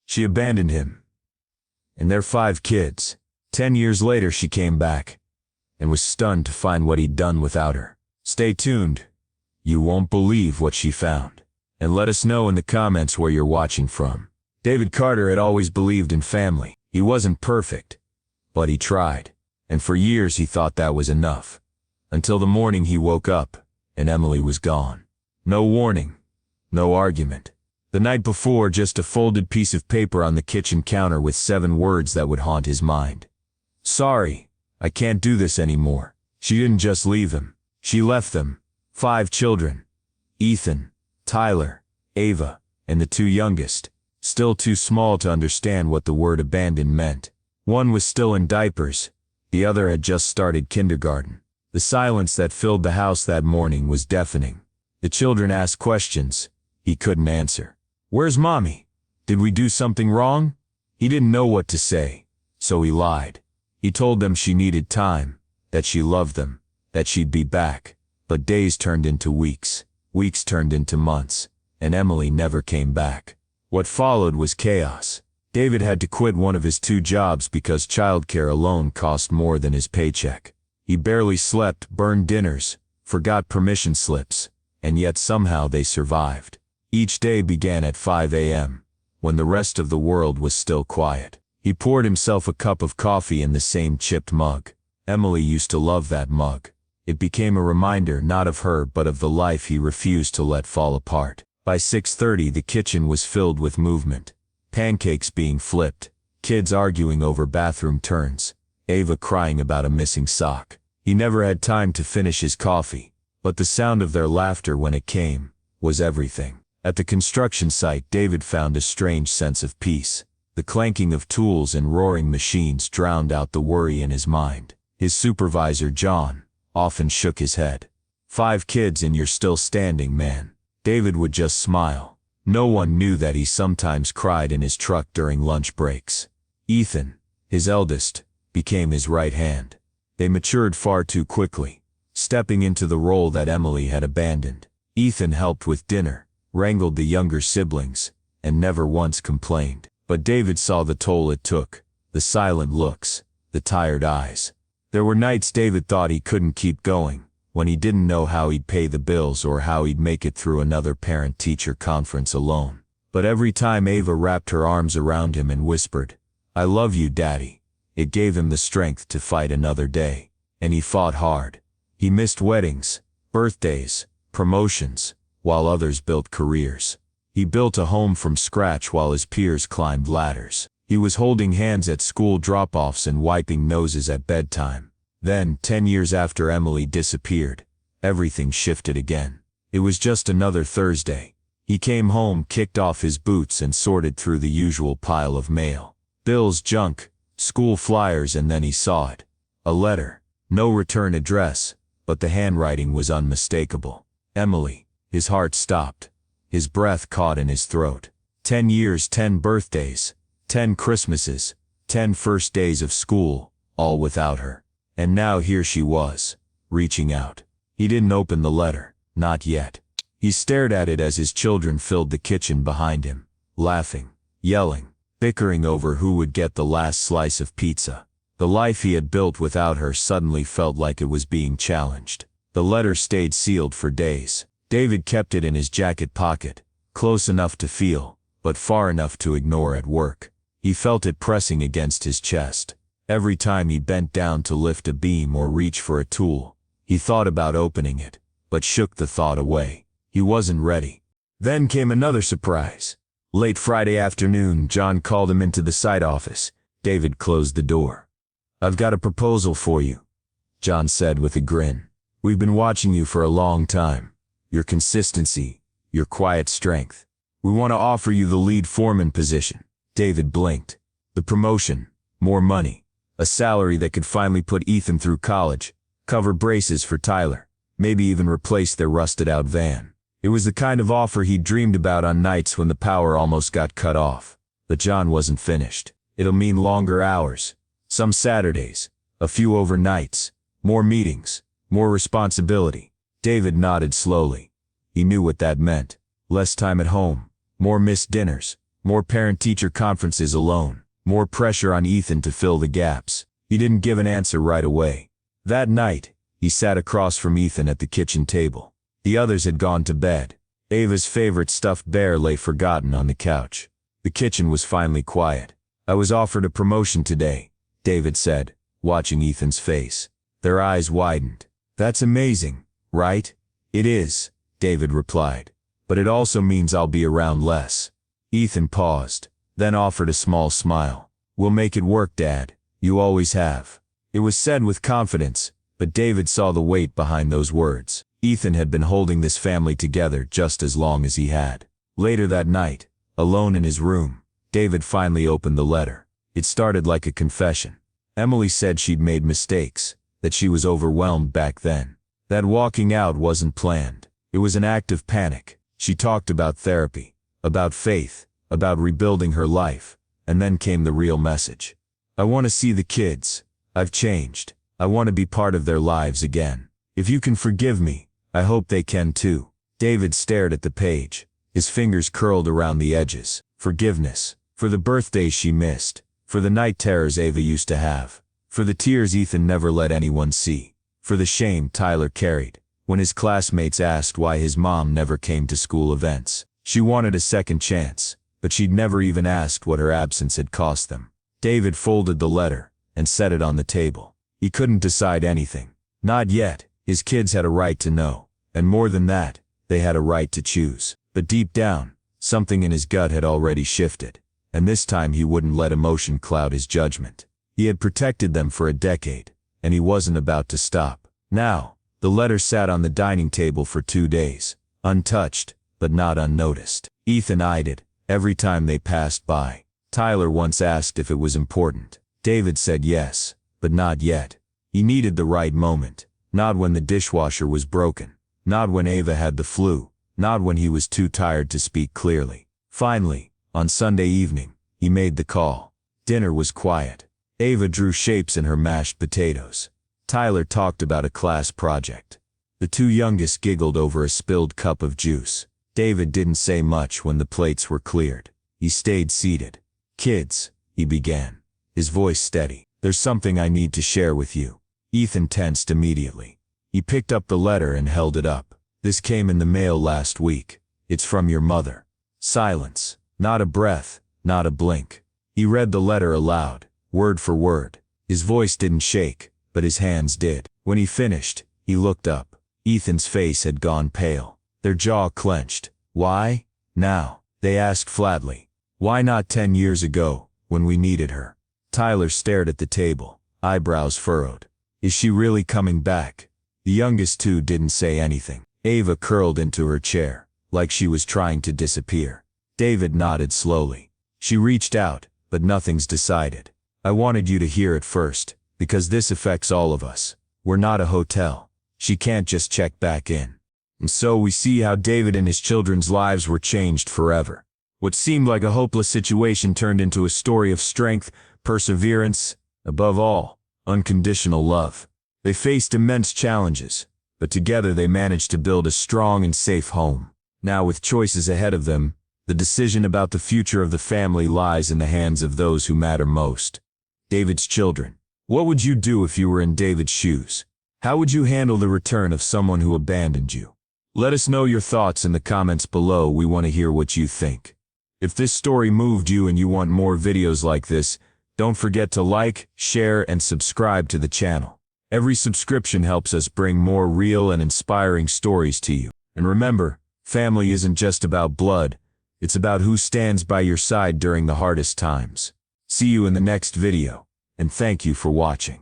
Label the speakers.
Speaker 1: She abandoned him and their 5 kids. 10 years later she came back and was stunned to find what he'd done without her. Stay tuned. You won't believe what she found. And let us know in the comments where you're watching from. David Carter had always believed in family. He wasn't perfect, but he tried. And for years he thought that was enough. Until the morning he woke up and Emily was gone. No warning, no argument. The night before, just a folded piece of paper on the kitchen counter with 7 words that would haunt his mind. Sorry, I can't do this anymore. She didn't just leave him. She left them. 5 children. Ethan, Tyler, Ava, and the 2 youngest, still too small to understand what the word abandoned meant. One was still in diapers. The other had just started kindergarten. The silence that filled the house that morning was deafening. The children asked questions he couldn't answer. Where's Mommy? Did we do something wrong? He didn't know what to say, so he lied. He told them she needed time, that she loved them, that she'd be back. But days turned into weeks, weeks turned into months, and Emily never came back. What followed was chaos. David had to quit one of his 2 jobs because childcare alone cost more than his paycheck. He barely slept, burned dinners, forgot permission slips, and yet somehow they survived. Each day began at 5 a.m., when the rest of the world was still quiet. He poured himself a cup of coffee in the same chipped mug. Emily used to love that mug. It became a reminder not of her but of the life he refused to let fall apart. By 6:30 the kitchen was filled with movement. Pancakes being flipped, kids arguing over bathroom turns, Ava crying about a missing sock. He never had time to finish his coffee, but the sound of their laughter when it came was everything. At the construction site, David found a strange sense of peace. The clanking of tools and roaring machines drowned out the worry in his mind. His supervisor, John, often shook his head. 5 kids and you're still standing, man. David would just smile. No one knew that he sometimes cried in his truck during lunch breaks. Ethan, his eldest, became his right hand. They matured far too quickly, stepping into the role that Emily had abandoned. Ethan helped with dinner, wrangled the younger siblings, and never once complained. But David saw the toll it took, the silent looks, the tired eyes. There were nights David thought he couldn't keep going, when he didn't know how he'd pay the bills or how he'd make it through another parent-teacher conference alone. But every time Ava wrapped her arms around him and whispered, "I love you, Daddy," it gave him the strength to fight another day. And he fought hard. He missed weddings, birthdays, promotions, while others built careers. He built a home from scratch while his peers climbed ladders. He was holding hands at school drop-offs and wiping noses at bedtime. Then, 10 years after Emily disappeared, everything shifted again. It was just another Thursday. He came home, kicked off his boots and sorted through the usual pile of mail. Bills, junk, school flyers, and then he saw it. A letter. No return address, but the handwriting was unmistakable. Emily. His heart stopped. His breath caught in his throat. 10 years, 10 birthdays, 10 Christmases, 10 first days of school, all without her. And now here she was, reaching out. He didn't open the letter, not yet. He stared at it as his children filled the kitchen behind him, laughing, yelling, bickering over who would get the last slice of pizza. The life he had built without her suddenly felt like it was being challenged. The letter stayed sealed for days. David kept it in his jacket pocket, close enough to feel, but far enough to ignore at work. He felt it pressing against his chest. Every time he bent down to lift a beam or reach for a tool, he thought about opening it, but shook the thought away. He wasn't ready. Then came another surprise. Late Friday afternoon, John called him into the site office. David closed the door. "I've got a proposal for you," John said with a grin. "We've been watching you for a long time. Your consistency, your quiet strength. We want to offer you the lead foreman position." David blinked. The promotion, more money, a salary that could finally put Ethan through college, cover braces for Tyler, maybe even replace their rusted-out van. It was the kind of offer he'd dreamed about on nights when the power almost got cut off. But John wasn't finished. It'll mean longer hours, some Saturdays, a few overnights, more meetings, more responsibility. David nodded slowly. He knew what that meant. Less time at home, more missed dinners, more parent-teacher conferences alone, more pressure on Ethan to fill the gaps. He didn't give an answer right away. That night, he sat across from Ethan at the kitchen table. The others had gone to bed. Ava's favorite stuffed bear lay forgotten on the couch. The kitchen was finally quiet. "I was offered a promotion today," David said, watching Ethan's face. Their eyes widened. "That's amazing, right?" "It is," David replied. "But it also means I'll be around less." Ethan paused, then offered a small smile. "We'll make it work, Dad. You always have." It was said with confidence, but David saw the weight behind those words. Ethan had been holding this family together just as long as he had. Later that night, alone in his room, David finally opened the letter. It started like a confession. Emily said she'd made mistakes, that she was overwhelmed back then. That walking out wasn't planned. It was an act of panic. She talked about therapy, about faith, about rebuilding her life, and then came the real message. "I want to see the kids. I've changed. I want to be part of their lives again. If you can forgive me, I hope they can too." David stared at the page, his fingers curled around the edges. Forgiveness. For the birthdays she missed. For the night terrors Ava used to have. For the tears Ethan never let anyone see. For the shame Tyler carried when his classmates asked why his mom never came to school events. She wanted a second chance, but she'd never even asked what her absence had cost them. David folded the letter and set it on the table. He couldn't decide anything. Not yet. His kids had a right to know. And more than that, they had a right to choose. But deep down, something in his gut had already shifted. And this time he wouldn't let emotion cloud his judgment. He had protected them for a decade, and he wasn't about to stop. Now, the letter sat on the dining table for 2 days, untouched, but not unnoticed. Ethan eyed it every time they passed by. Tyler once asked if it was important. David said yes, but not yet. He needed the right moment. Not when the dishwasher was broken. Not when Ava had the flu. Not when he was too tired to speak clearly. Finally, on Sunday evening, he made the call. Dinner was quiet. Ava drew shapes in her mashed potatoes. Tyler talked about a class project. The two youngest giggled over a spilled cup of juice. David didn't say much when the plates were cleared. He stayed seated. "Kids," he began, his voice steady, "there's something I need to share with you." Ethan tensed immediately. He picked up the letter and held it up. "This came in the mail last week. It's from your mother." Silence. Not a breath, not a blink. He read the letter aloud, word for word. His voice didn't shake, but his hands did. When he finished, he looked up. Ethan's face had gone pale. Their jaw clenched. "Why now?" they asked flatly. "Why not 10 years ago, when we needed her?" Tyler stared at the table, eyebrows furrowed. "Is she really coming back?" The youngest two didn't say anything. Ava curled into her chair, like she was trying to disappear. David nodded slowly. "She reached out, but nothing's decided. I wanted you to hear it first, because this affects all of us. We're not a hotel. She can't just check back in." And so we see how David and his children's lives were changed forever. What seemed like a hopeless situation turned into a story of strength, perseverance, above all, unconditional love. They faced immense challenges, but together they managed to build a strong and safe home. Now, with choices ahead of them, the decision about the future of the family lies in the hands of those who matter most. David's children. What would you do if you were in David's shoes? How would you handle the return of someone who abandoned you? Let us know your thoughts in the comments below. We want to hear what you think. If this story moved you and you want more videos like this, don't forget to like, share, and subscribe to the channel. Every subscription helps us bring more real and inspiring stories to you. And remember, family isn't just about blood, it's about who stands by your side during the hardest times. See you in the next video, and thank you for watching.